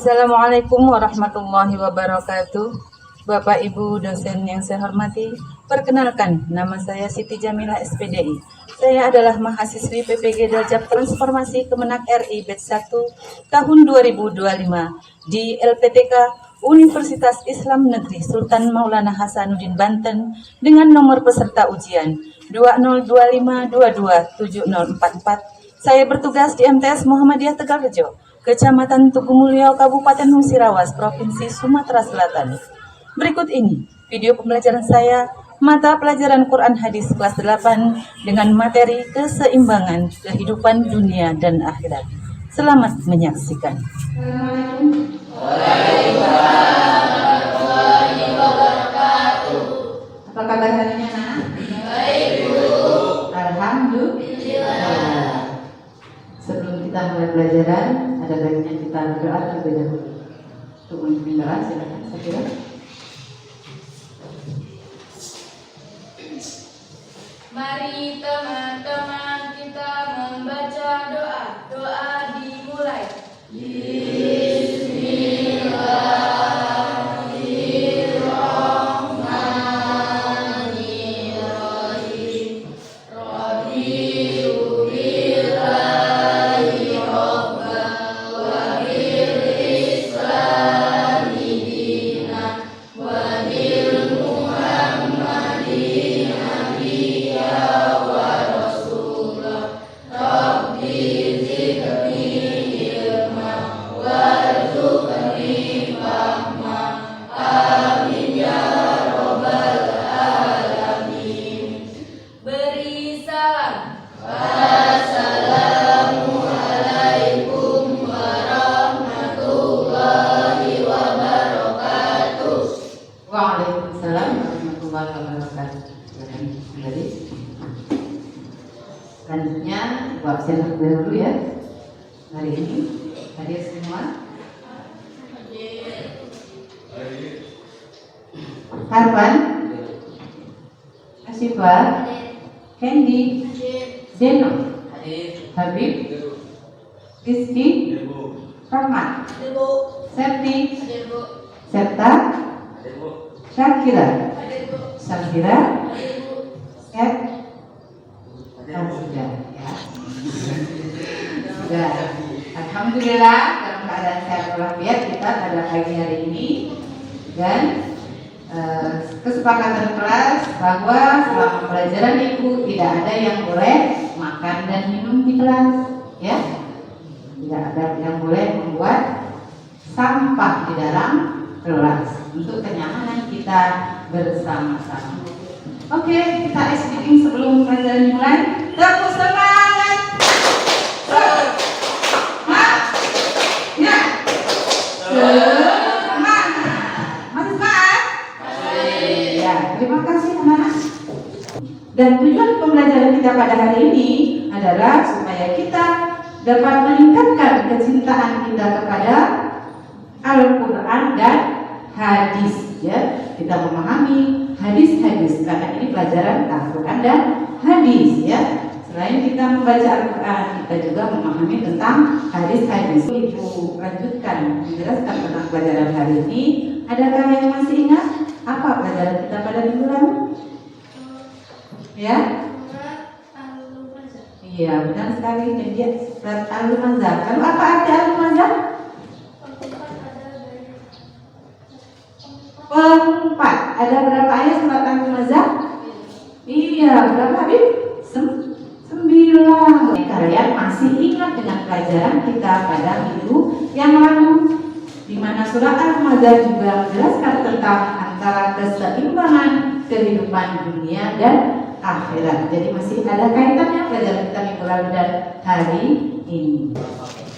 Assalamualaikum warahmatullahi wabarakatuh. Bapak Ibu dosen yang saya hormati, perkenalkan nama saya Siti Jamilah SPDI. Saya adalah mahasiswi PPG Darjab Transformasi Kemenak RI Batch 1 tahun 2025 di LPTK Universitas Islam Negeri Sultan Maulana Hasanuddin Banten dengan nomor peserta ujian 2025227044. Saya bertugas di MTS Muhammadiyah Tegalrejo, Kecamatan Tugumulyo, Kabupaten Musirawas, Provinsi Sumatera Selatan. Berikut ini video pembelajaran saya mata pelajaran Quran Hadis kelas 8 dengan materi keseimbangan kehidupan dunia dan akhirat. Selamat menyaksikan. Assalamualaikum warahmatullahi wabarakatuh. Apa kabar hari ini, anak? Baik, Bu. Alhamdulillah. Sebelum kita mulai pelajaran, ada baiknya kita berdoa terlebih dahulu. Untuk memimpin doa, silakan Sakira. Mari teman-teman kita membaca doa. Doa dimulai. Waalaikumsalam warahmatullahi wabarakatuh. Kembali. Selanjutnya, Ibu absen terlebih dahulu ya. Hari ini hadir semua. Harpan, Asyifa, Candy, Deno, Habib, Rizky, Rahmat, Septi, serta Syakira, Syakira, Sep, sudah ya. Sudah. Alhamdulillah dalam keadaan sehat walafiat kita pada pagi hari ini dan kesepakatan kelas bahwa selama pelajaran Ibu tidak ada yang boleh makan dan minum di kelas, ya. Tidak ada yang boleh membuat sampah di dalam kelas untuk kenyamanan kita bersama-sama. Oke, kita speaking sebelum pelajaran dimulai. Tepuk semangat. Semangat. Ya. Semangat. Masih semangat? Ya, terima kasih anak-anak. Dan tujuan pembelajaran kita pada hari ini adalah supaya kita dapat meningkatkan kecintaan kita kepada Al-Quran dan hadis, ya. Kita memahami hadis-hadis karena ini pelajaran Al-Quran dan hadis, ya. Selain kita membaca Al-Quran, kita juga memahami tentang hadis-hadis. Ibu lanjutkan menjelaskan tentang pelajaran hari ini. Adakah yang masih ingat apa pelajaran kita pada minggu lalu? Ya? Iya, benar sekali. Dan dia surat Al-Lumazah. Lalu apa arti Al-Lumazah? Pengumpat. Ada berapa ayat surat Al-Lumazah? Iya, berapa Habib? 9. Kalian masih ingat dengan pelajaran kita pada minggu yang lalu, di mana surat Al-Lumazah juga menjelaskan tentang antara keseimbangan kehidupan dunia dan akhirat. Jadi masih ada kaitannya pelajaran kita minggu lalu dan hari ini.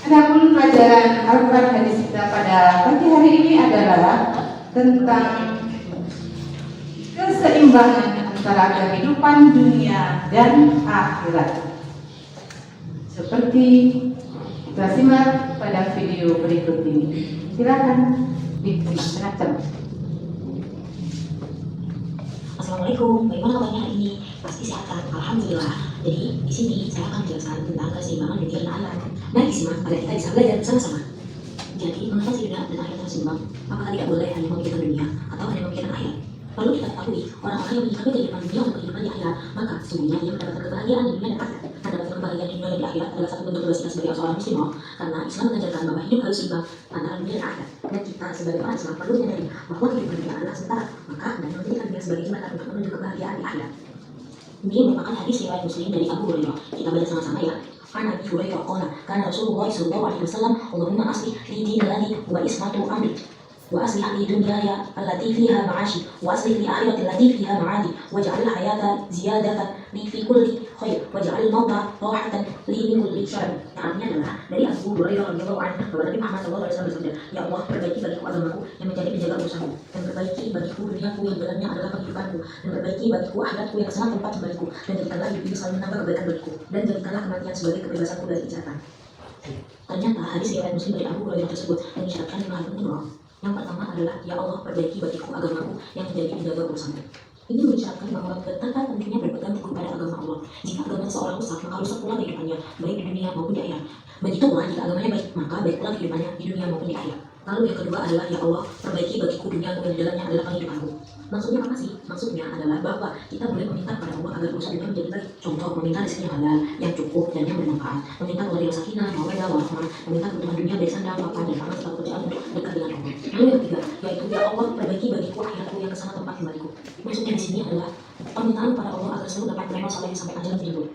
Adapun pelajaran Al-Quran hadis kita pada pagi hari ini adalah tentang keseimbangan antara kehidupan dunia dan akhirat. Seperti kita simak pada video berikut ini. Silakan disimak. Assalamualaikum, bagaimana kabarnya hari ini? Pasti sehat kan? Alhamdulillah. Jadi di sini saya akan menjelaskan tentang keseimbangan dunia dan akhirat. Mari simak agar kita bisa belajar bersama-sama. Jadi mengapa sih dunia secara seimbang, maka tidak boleh hanya memikirkan dunia atau hanya memikirkan akhirat. Lalu kita ketahui orang-orang yang menyikapi kehidupan dunia untuk kehidupan di akhirat, maka sesungguhnya ia mendapatkan kebahagiaan di dunia dan akhirat. Mendapatkan kebahagiaan di dunia dan di akhirat adalah satu bentuk tugas kita sebagai seorang muslim, karena Islam mengajarkan bahwa hidup harus seimbang antara dunia dan akhirat. Dan kita sebagai orang Islam perlu menyadari bahwa kehidupan dunia adalah sementara, maka dan menjadikan dunia sebagai jembatan untuk menuju kebahagiaan di akhirat. Ini merupakan hadis riwayat Muslim dari Abu Hurairah. Kita baca sama-sama ya. An Abi Hurairah qala kana Rasulullah sallallahu alaihi wasallam Allahumma aslih li dini alladhi wa ismatu amri wa aslih li dunyaya allati fiha ma'ashi wa aslih li akhirati allati fiha ma'adi waj'al al-hayata ziyadatan li fi kulli khair waj'al al-mauta rahatan li min kulli syarr. Yang artinya adalah dari Abu Hurairah radhiyallahu anhu bahwa Nabi Muhammad sallallahu alaihi wasallam bersabda, "Ya Allah, perbaiki bagiku agamaku yang menjadi penjaga urusanku, dan perbaiki bagiku duniaku yang dalamnya adalah kehidupanku, dan perbaiki bagiku akhiratku yang sangat tempat kembaliku, dan jadikanlah hidup ini selalu menambah kebaikan bagiku, dan jadikanlah kematian sebagai kebebasanku dari kejahatan." Ternyata hadis riwayat Muslim dari Abu Hurairah tersebut mengisyaratkan 5 hal penting loh. Yang pertama adalah, ya Allah, perbaiki bagiku agamaku yang menjadi penjaga urusanku. Ini mengisyaratkan bahwa betapa pentingnya berpegang teguh pada agama Allah. Jika agama seorang rusak, maka rusak pula kehidupannya, baik di dunia maupun di akhirat. Begitu pula jika agamanya baik, maka baik pula kehidupannya di dunia maupun di akhirat. Lalu yang kedua adalah, ya Allah, perbaiki bagiku duniaku yang di dalamnya adalah kehidupanku. Maksudnya apa sih? Maksudnya adalah bahwa kita boleh meminta kepada Allah agar urusan dunia menjadi baik. Contoh, meminta rezeki yang halal, yang cukup dan yang bermanfaat. Meminta kepada sakinah, mawaddah, warahmah. Meminta kebutuhan dunia baik sandang, makan, dan pangan serta pekerjaan untuk dekat dengan Allah. Lalu yang ketiga, yaitu, ya Allah, perbaiki bagiku akhiratku yang kesana tempat kembaliku. Maksudnya di sini adalah permintaan kepada Allah agar selalu dapat beramal saleh sampai ajalan timbul.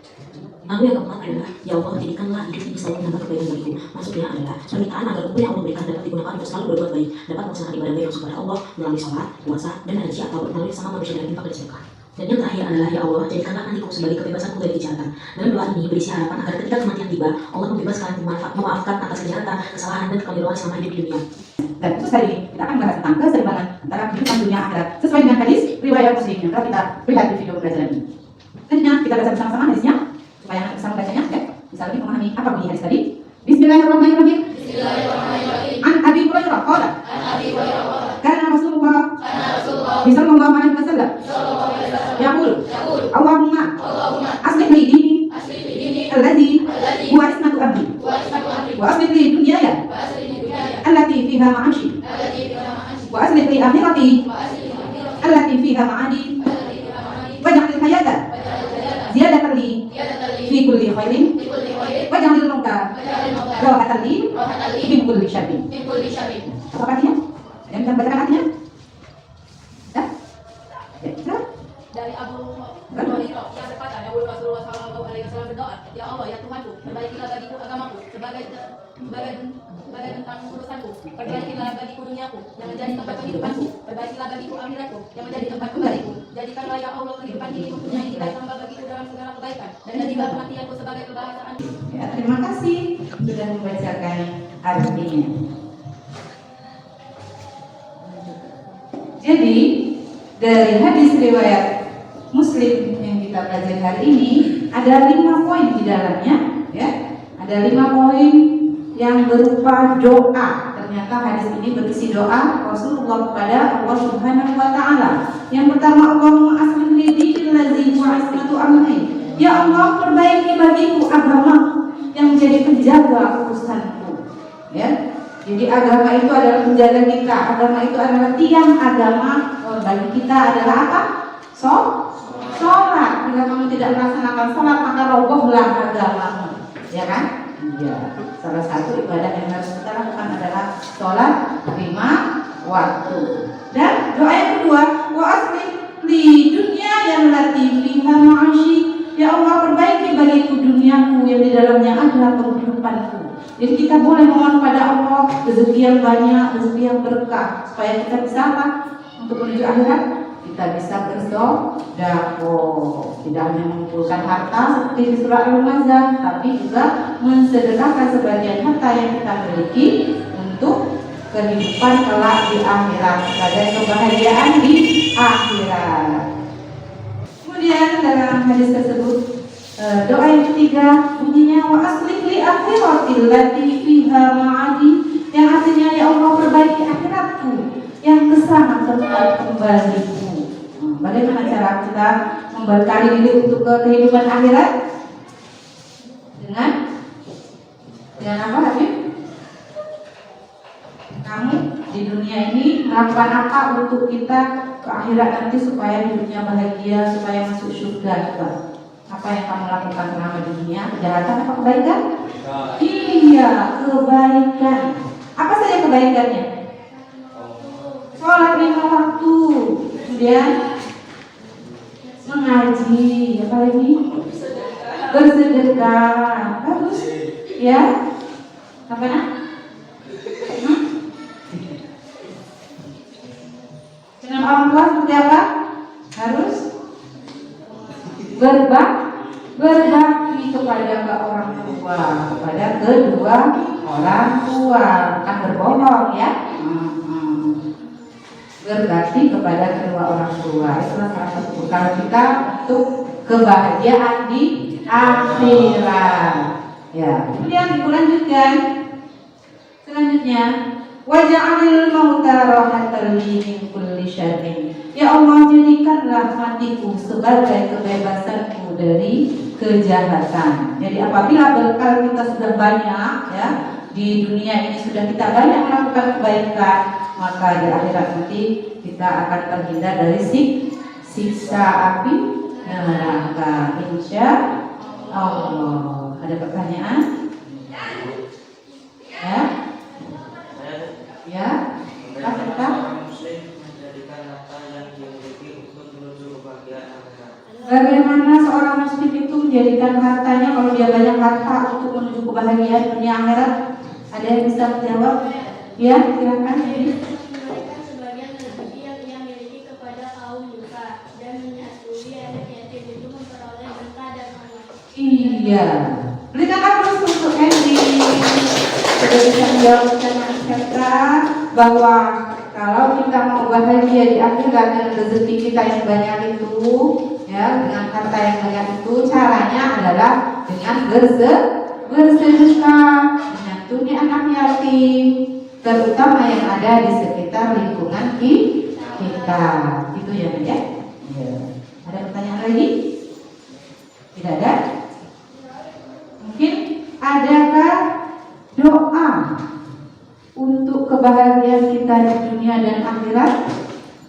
Lalu yang keempat adalah, ya Allah, jadikanlah hidup ini selalu menambah kebaikan bagiku. Maksudnya adalah permintaan agar umur yang Allah berikan dapat digunakan untuk selalu berbuat baik, dapat melaksanakan ibadah baik kepada Allah melalui sholat, puasa, dan haji atau melalui sama manusia dan infak dan sedekah. Dan yang terakhir adalah, ya Allah, jadikanlah nantiku sebagai kebebasanku dari kejahatan. Dalam doa ini berisi harapan agar ketika kematian tiba, Allah membebaskan, memaafkan atas kejahatan, kesalahan, dan kekeliruan selama hidup di dunia. Dan khusus hari ini kita akan bahas tentang keseimbangan antara kehidupan dunia akhirat sesuai dengan hadis riwayat Muslim yang telah kita lihat di video pelajaran ini. Selanjutnya kita baca bersama-sama hadisnya supaya anak bisa membacanya ya. Bisa lebih memahami apa bunyi hadis tadi. Bismillahirrahmanirrahim. An Abi Hurairah qala kana Rasulullah sallallahu alaihi wasallam yaqul Allahumma aslih li dini alladhi huwa ismatu amri wa aslih li dunyaya allati fiha ma'ashi wa aslih li akhirati allati fiha ma'adi waj'al al-hayata ziyadatan li fi kulli khairin waj'al al-mauta rahatan li min kulli syarrin. Apa artinya? Ada yang bisa membacakan artinya? Ya? Ya, silakan. Dari Abu Hurairah yang berkata, Nabi Rasulullah SAW berdoa, ya Allah, ya Tuhanku, perbaikilah bagiku agamaku sebagai tentang urusanku, perbaikilah bagiku duniaku yang menjadi tempat kehidupanku, perbaikilah bagiku akhiratku yang menjadi tempat kembaliku. Jadikanlah ya Allah kehidupan ini mempunyai nilai tambah bagiku dalam segala kebaikan, dan jadikanlah kematianku sebagai kebahagiaan. Ya, terima kasih sudah membacakan artinya. Jadi dari hadis riwayat Muslim yang kita pelajari hari ini ada 5 poin di dalamnya, ya. Ada 5 poin yang berupa doa. Ternyata hadis ini berisi doa Rasulullah kepada Allah Subhanahu wa taala. Yang pertama, Allahumma aslih li dinil ladzi huwa ismatu amri. Ya Allah, perbaiki bagiku agama yang menjadi penjaga urusanku. Ya. Jadi agama itu adalah penjaga kita. Agama itu adalah tiang agama. Bagi kita adalah apa? Sholat. Bila kamu tidak melaksanakan sholat, maka robohlah agamamu. Ya kan? Iya. Salah satu ibadah yang harus kita lakukan adalah sholat 5 waktu. Dan doa yang kedua, wa aslih li dunya yang lati fiha ma'ashi. Ya Allah, perbaiki bagiku duniaku yang di dalamnya adalah kehidupanku. Jadi kita boleh mohon pada Allah rezeki yang banyak, rezeki yang berkah, supaya kita bisa apa? Untuk menuju akhirat, kita bisa bersedekah, tidak hanya mengumpulkan harta seperti di surah Al-Humazah, tapi juga mensedekahkan sebagian harta yang kita miliki untuk kehidupan kelak di akhirat, pada kebahagiaan di akhirat. Kemudian dalam hadis tersebut doa yang ketiga bunyinya wa aslih li akhiratil lati fiha ma'adi, yang artinya ya Allah, perbaiki akhiratku yang kesana tempat kembaliku. Bagaimana cara kita membekali diri untuk ke kehidupan akhirat? Dengan apa, Habib? Kamu di dunia ini melakukan apa untuk kita ke akhirat nanti supaya hidupnya bahagia, supaya masuk surga. Coba, apa yang kamu lakukan selama di dunia? Kejahatan apa kebaikan? Iya, kebaikan. Apa saja kebaikannya? Sholat 5 waktu, kemudian mengaji, apa lagi? Bersedekah, bagus, ya. Apa nak? Dengan orang tua seperti apa? Harus berbakti kepada orang tua, kepada kedua orang tua, bukan berbohong ya. Berbakti kepada kedua orang tua, itulah salah satu bekal kita untuk kebahagiaan di akhirat. Ya, kemudian dilanjutkan. Selanjutnya, waj'alil mauta rahatan li min kulli syarrin. Ya Allah, jadikanlah matiku sebagai kebebasanku dari kejahatan. Jadi apabila bekal kita sudah banyak ya, di dunia ini sudah kita banyak melakukan kebaikan, maka di akhirat nanti kita akan terhindar dari siksa api neraka, insya Allah. Ada pertanyaan? Ya? Ya? Apa? Bagaimana seorang muslim itu menjadikan hartanya, kalau dia banyak harta, untuk menuju kebahagiaan dunia akhirat? Ada yang bisa menjawab? Ya, silakan. Memberikan sebagian rezeki yang ia miliki kepada kaum duka dan menyusui anak yatim itu memperoleh berkah dan anak. Iya. Berikan aplaus untuk Henry. Sudah bisa menjawab pertanyaan kita bahwa kalau kita mau bahagia di akhirat dengan rezeki kita yang banyak itu, ya, dengan harta yang banyak itu, caranya adalah dengan bersedekah, menyantuni anak yatim, terutama yang ada di sekitar lingkungan kita. Gitu ya, ya. Ada pertanyaan lagi? Tidak ada? Mungkin adakah doa untuk kebahagiaan kita di dunia dan akhirat?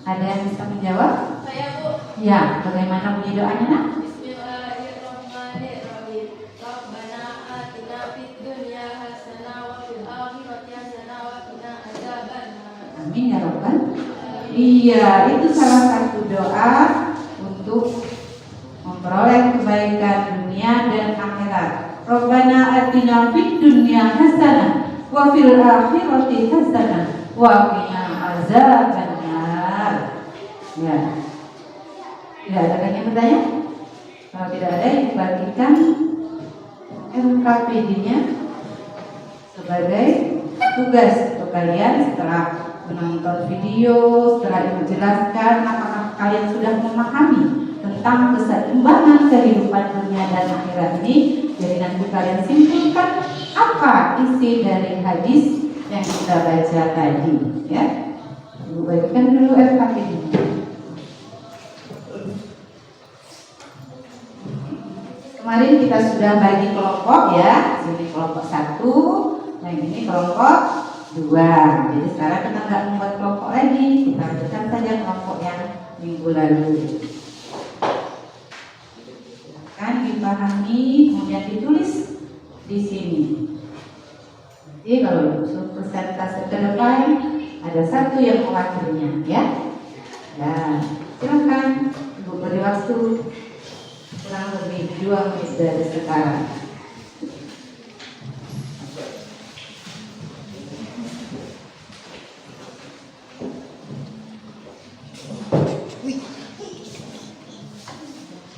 Ada yang bisa menjawab? Saya Bu. Ya, bagaimana bunyi doanya nak? Bismillahirrahmanirrahim. Rabbana atina fid dunya hasanah wa fil akhirati hasanah wa qina adzabannar. Amin ya Rabbal. Iya, itu salah satu doa untuk memperoleh kebaikan dunia dan akhirat. Rabbana atina fid dunya hasanah wa fil akhirati hasanah wa qina adzabannar. Ya. Tidak ada lagi yang bertanya? Kalau tidak ada, bagikan NKPD-nya sebagai tugas untuk kalian setelah menonton video, setelah menjelaskan apakah kalian sudah memahami tentang keseimbangan kehidupan dunia dan akhirat ini. Jadi nanti kalian simpulkan apa isi dari hadis yang kita baca tadi, ya. Ibu bagikan dulu NKPD-nya. Kemarin kita sudah bagi kelompok ya, ini kelompok 1, yang ini kelompok 2. Jadi sekarang kita nggak membuat kelompok lagi, kita lanjutkan saja kelompok yang minggu lalu. Kan dipahami, kemudian ditulis di sini. Jadi kalau untuk persentase ke depan ada 1 yang mewakilinya, ya. Nah, silakan Ibu beri waktu kurang lebih 2 menit dari sekarang.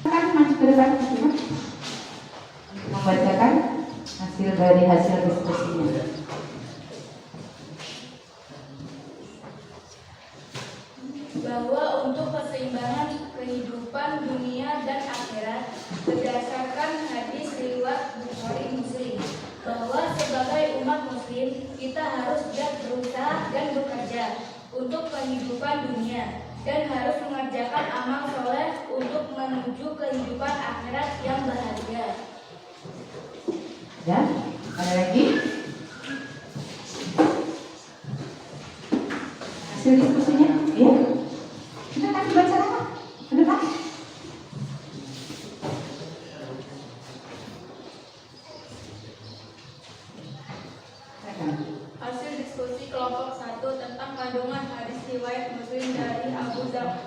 Kan maju ke depan membacakan hasil dari hasil diskusinya. Bahwa untuk keseimbangan kehidupan dunia dan akhirat berdasarkan hadis riwayat Bukhari Muslim, bahwa sebagai umat muslim kita harus giat berusaha dan bekerja untuk kehidupan dunia dan harus mengerjakan amal soleh untuk menuju kehidupan akhirat yang bahagia. Ya, ada lagi? hasil diskusinya, ya. Kita akan baca apa? Ke depan. Hasil diskusi kelompok 1 tentang kandungan hadis riwayat Muslim dari Abu Hurairah.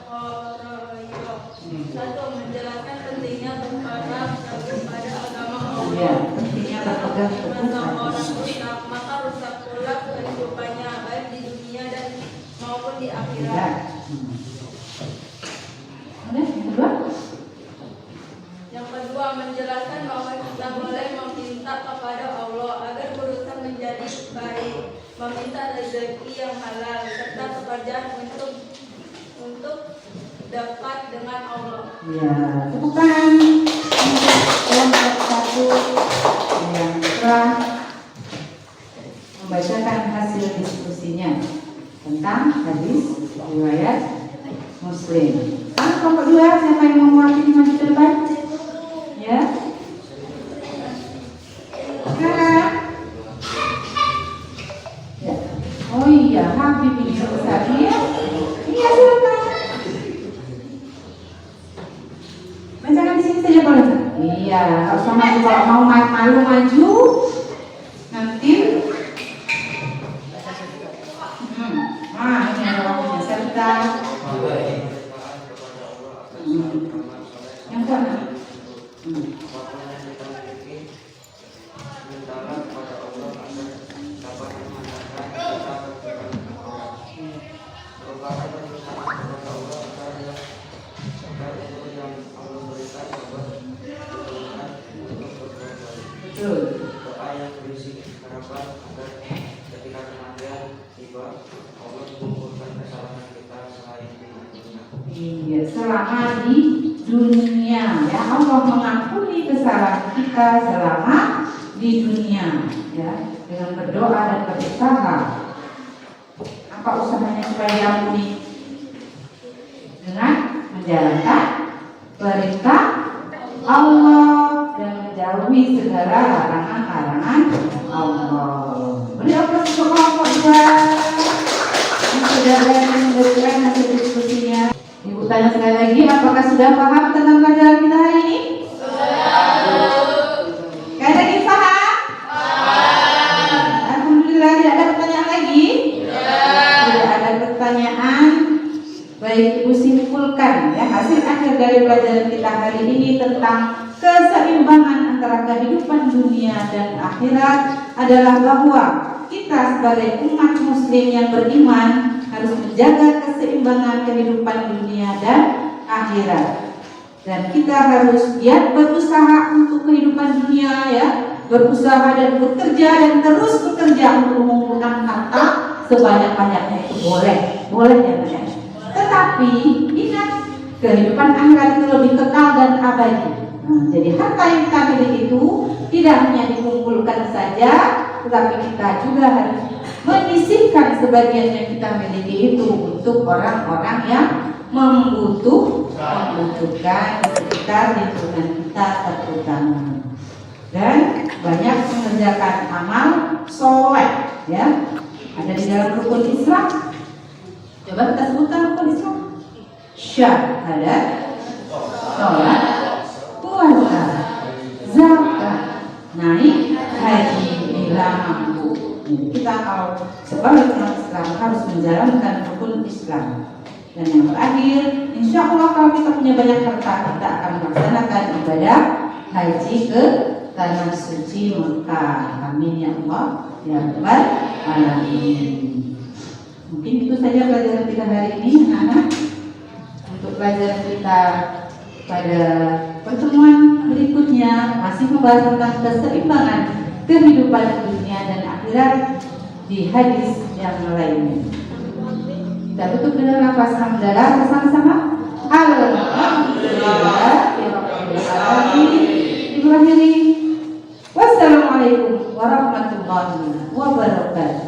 1. Menjelaskan pentingnya berpegang teguh pada agama Allah. Ya, pentingnya berpegang teguh Menang pada orang rusak, maka rusak pula kehidupannya baik di dunia dan maupun di ya. akhirat. Kemudian yang kedua, Yang kedua, menjelaskan bahwa kita boleh meminta kepada Allah agar berusaha menjadi baik, meminta rezeki yang halal, serta pekerjaan untuk dekat dengan Allah. ya, tepukan untuk kelompok 1 yang telah membacakan hasil diskusinya tentang hadis riwayat Muslim. Kelompok 2, siapa yang mau mewakili maju ke depan? Ya. Sekarang. Ya. Oh iya, Habib ini besar. Iya. Iya, silakan. Bacakan di sini saja boleh. Iya, kalau sama kalau mau malu maju nanti. Ini ada waktunya serta. Yang mana? Betul. Doa yang berisi harapan agar ketika kematian tiba Allah mengumpulkan kesalahan kita selain di dunia. Iya, selama di dunia ya, Allah mengampuni kesalahan kita selama di dunia ya, dengan berdoa dan berusaha. Apa usahanya supaya diampuni? Dengan menjalankan perintah Allah dan menjauhi segala larangan-larangan Allah. Beri aplaus untuk kelompok 2 yang sudah berani memberikan hasil diskusinya. Ibu tanya sekali lagi, apakah sudah paham tentang pelajaran kita hari ini? Sekali lagi paham? Alhamdulillah, tidak ada pertanyaan lagi? Tidak ada pertanyaan. Baik, Ibu simpulkan ya hasil akhir dari pelajaran kita hari ini tentang keseimbangan antara kehidupan dunia dan akhirat adalah bahwa kita sebagai umat muslim yang beriman harus menjaga keseimbangan kehidupan dunia dan akhirat. Dan kita harus giat berusaha untuk kehidupan dunia ya, berusaha dan bekerja dan terus bekerja untuk mengumpulkan harta sebanyak-banyaknya. Itu boleh ya Pak. Tetapi ingat, kehidupan akhirat itu lebih kekal dan abadi. Jadi harta yang kita miliki itu tidak hanya dikumpulkan saja, tetapi kita juga harus menyisihkan sebagian yang kita miliki itu untuk orang-orang yang membutuhkan di sekitar lingkungan kita terutama. Dan banyak mengerjakan amal soleh ya. Ada di dalam rukun Islam. Coba kita sebutkan rukun Islam. Syahadat, sholat, puasa, zakat, naik haji bila mampu. Jadi kita kalau sebagai umat Islam harus menjalankan rukun Islam. Dan yang terakhir, insya Allah kalau kita punya banyak harta, kita akan melaksanakan ibadah haji ke tanah suci Mekah. Amin ya Allah ya Rabbal Alamin. Mungkin itu saja pelajaran kita hari ini anak-anak. Untuk pelajaran kita pada pertemuan berikutnya masih membahas tentang keseimbangan kehidupan dunia dan akhirat di hadis yang lainnya. Kita tutup dengan lafaz hamdalah bersama-sama. Alhamdulillah Ibu akhiri. Wassalamualaikum warahmatullahi wabarakatuh.